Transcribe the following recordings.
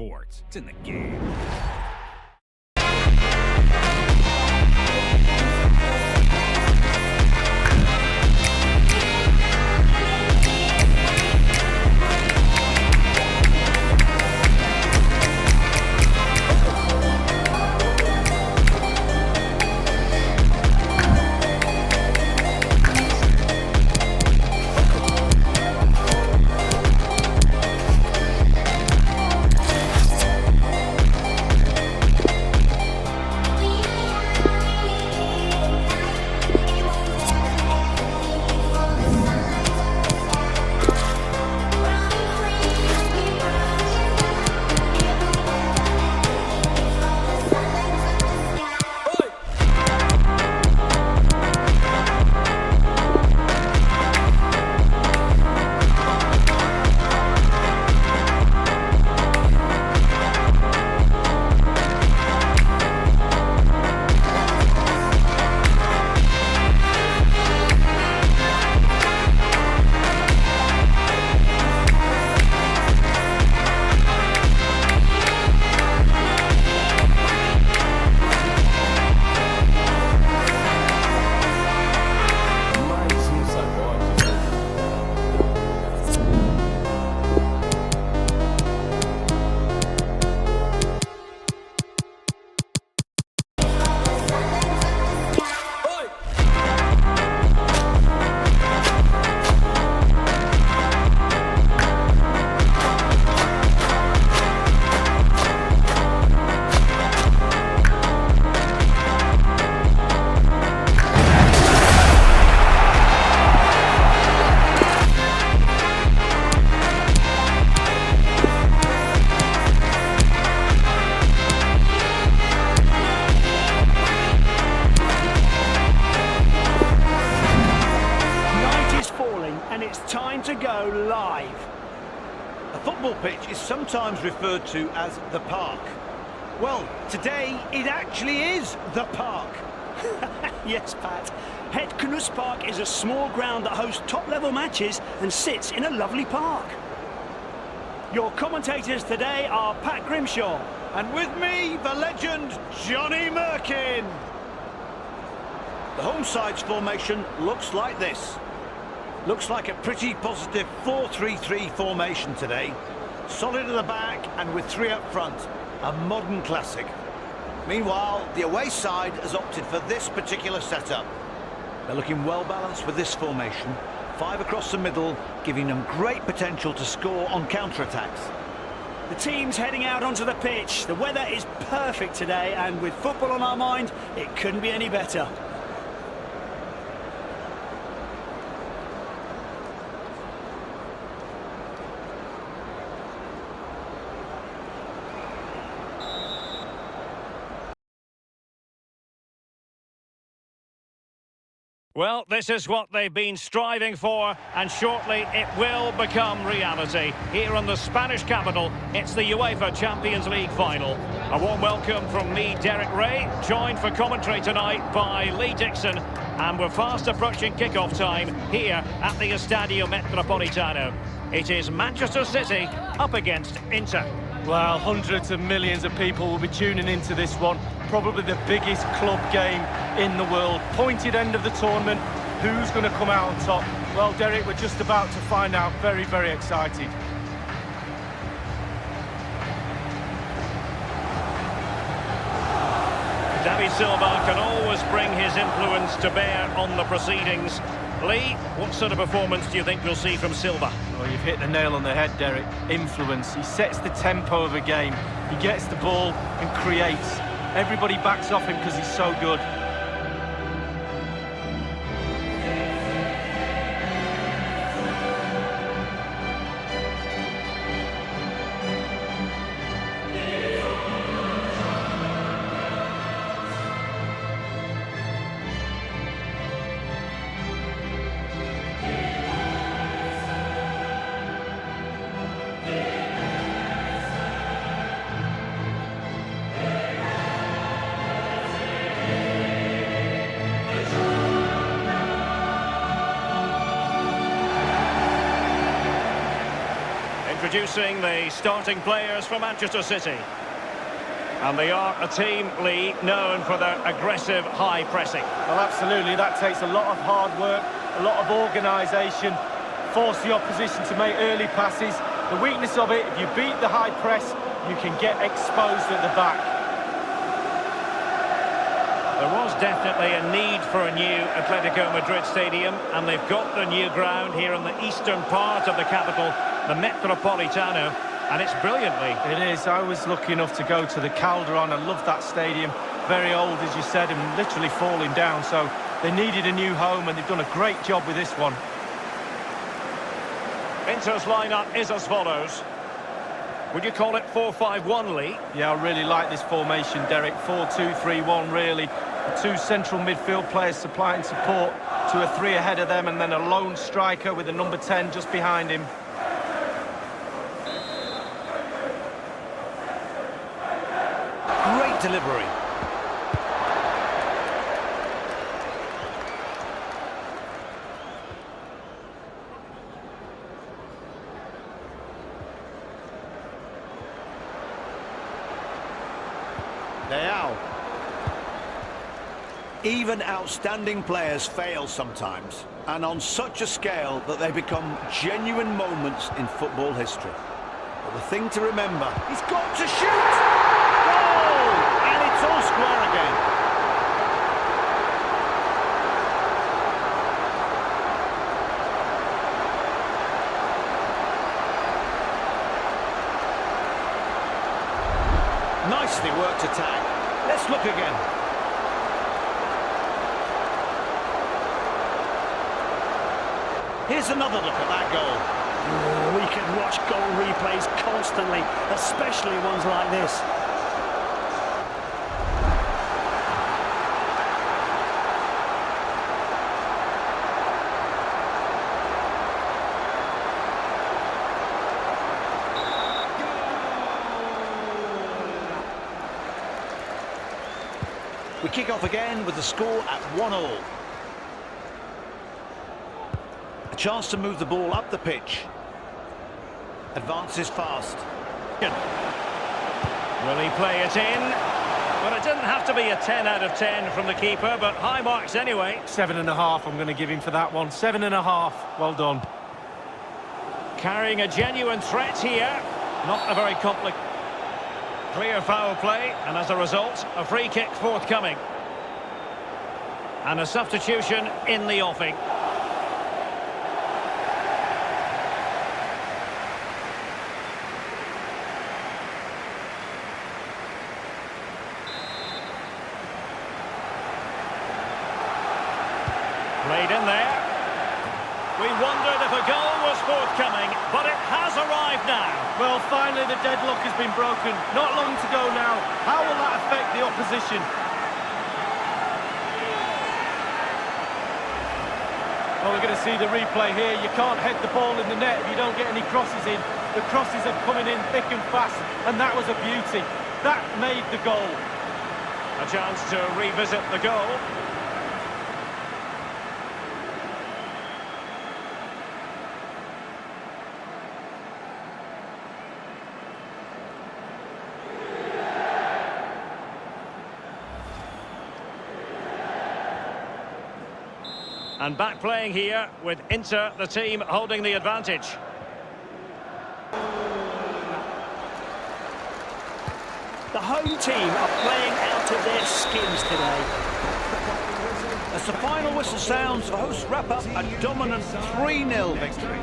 sports. It's in the game. To go live. A football pitch is sometimes referred to as the park. Well, today it actually is the park. Yes, Pat. Het Knus Park is a small ground that hosts top-level matches and sits in a lovely park. Your commentators today are Pat Grimshaw. And with me, the legend, Johnny Merkin. The home side's formation looks like this. Looks like a pretty positive 4-3-3 formation today. Solid at the back and with three up front. A modern classic. Meanwhile, the away side has opted for this particular setup. They're looking well balanced with this formation. 5 across the middle, giving them great potential to score on counter-attacks. The team's heading out onto the pitch. The weather is perfect today, and with football on our mind, it couldn't be any better. Well, this is what they've been striving for, and shortly it will become reality. Here in the Spanish capital, it's the UEFA Champions League final. A warm welcome from me, Derek Ray, joined for commentary tonight by Lee Dixon, and we're fast approaching kick-off time here at the Estadio Metropolitano. It is Manchester City up against Inter. Well, hundreds of millions of people will be tuning into this one. Probably the biggest club game in the world. Pointed end of the tournament. Who's going to come out on top? Well, Derek, we're just about to find out. Very, very excited. David Silva can always bring his influence to bear on the proceedings. Lee, what sort of performance do you think we'll see from Silva? Well, you've hit the nail on the head, Derek. Influence. He sets the tempo of a game. He gets the ball and creates. Everybody backs off him because he's so good. introducing the starting players for Manchester City. And they are a team, Lee, known for their aggressive high pressing. Well, absolutely, that takes a lot of hard work, a lot of organisation, force the opposition to make early passes. The weakness of it, if you beat the high press, you can get exposed at the back. There was definitely a need for a new Atletico Madrid stadium, and they've got the new ground here in the eastern part of the capital, the Metropolitano. And it's brilliantly. It is. I was lucky enough to go to the Calderon. I love that stadium. Very old, as you said, and literally falling down. So they needed a new home, and they've done a great job with this one. Inter's lineup is as follows. Would you call it 4-5-1, Lee? Yeah, I really like this formation, Derek. 4-2-3-1, really. The two central midfield players supplying support to a three ahead of them, and then a lone striker with a number 10 just behind him. Great delivery. Now, even outstanding players fail sometimes, and on such a scale that they become genuine moments in football history. But the thing to remember, he's got to shoot! Goal! And it's all square again. Nicely worked attack. Let's look again. Here's another look at that goal. Oh, we can watch goal replays constantly, especially ones like this. We kick off again with the score at 1-1. A chance to move the ball up the pitch. Advances fast. Will he play it in? Well, it didn't have to be a 10 out of 10 from the keeper, but high marks anyway. 7.5 I'm going to give him for that one. 7.5. Well done. Carrying a genuine threat here. Not a very complicated. Clear foul play, and as a result, a free kick forthcoming. And a substitution in the offing. Played in there. We wondered if a goal was forthcoming, but it has arrived now. Well, finally the deadlock has been broken. Not long to go now. How will that affect the opposition? Well, we're going to see the replay here. You can't head the ball in the net if you don't get any crosses in. The crosses are coming in thick and fast, and that was a beauty. That made the goal. A chance to revisit the goal. And back playing here with Inter, the team holding the advantage. The home team are playing out of their skins today. As the final whistle sounds, the hosts wrap up a dominant 3-0 victory.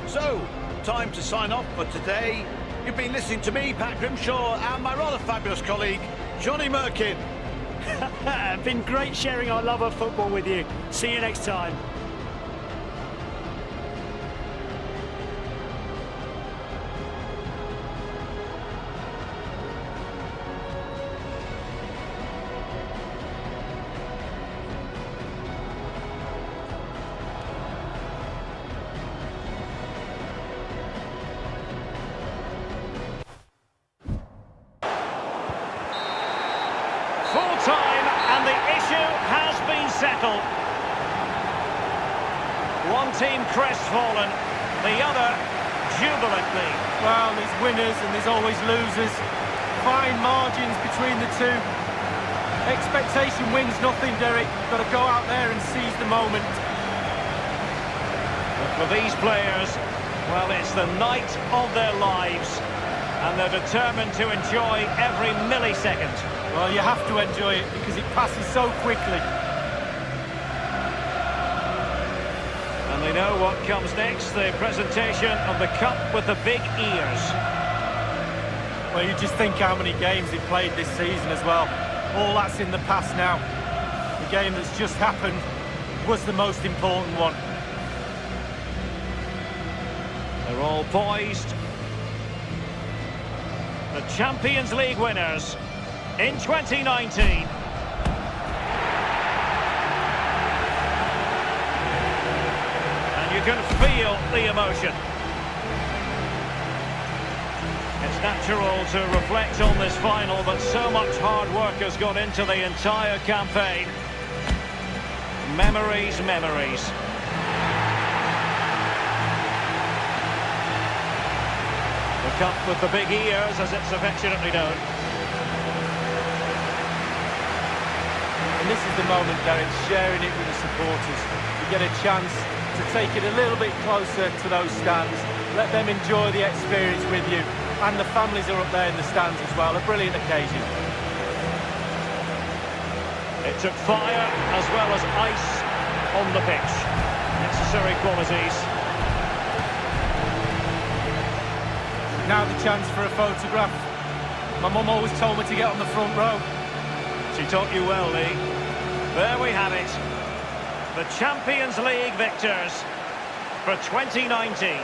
So, time to sign off for today. You've been listening to me, Pat Grimshaw, and my rather fabulous colleague, Johnny Merkin. Been great sharing our love of football with you. See you next time. Full-time, and the issue has been settled. One team crestfallen, the other jubilantly. Well, there's winners and there's always losers. Fine margins between the two. Expectation wins nothing, Derek. You've got to go out there and seize the moment. But for these players, well, it's the night of their lives, and they're determined to enjoy every millisecond. Well, you have to enjoy it because it passes so quickly. And they know what comes next, the presentation of the cup with the big ears. Well, you just think how many games they've played this season as well. All that's in the past now. The game that's just happened was the most important one. They're all poised. The Champions League winners in 2019. And you can feel the emotion. It's natural to reflect on this final, but so much hard work has gone into the entire campaign. Memories, memories. The cup with the big ears, as it's affectionately known. And this is the moment, Derek, sharing it with the supporters. You get a chance to take it a little bit closer to those stands. Let them enjoy the experience with you. And the families are up there in the stands as well. A brilliant occasion. It took fire as well as ice on the pitch. Necessary qualities. Now the chance for a photograph. My mum always told me to get on the front row. She taught you well, Lee. There we have it. The Champions League victors for 2019.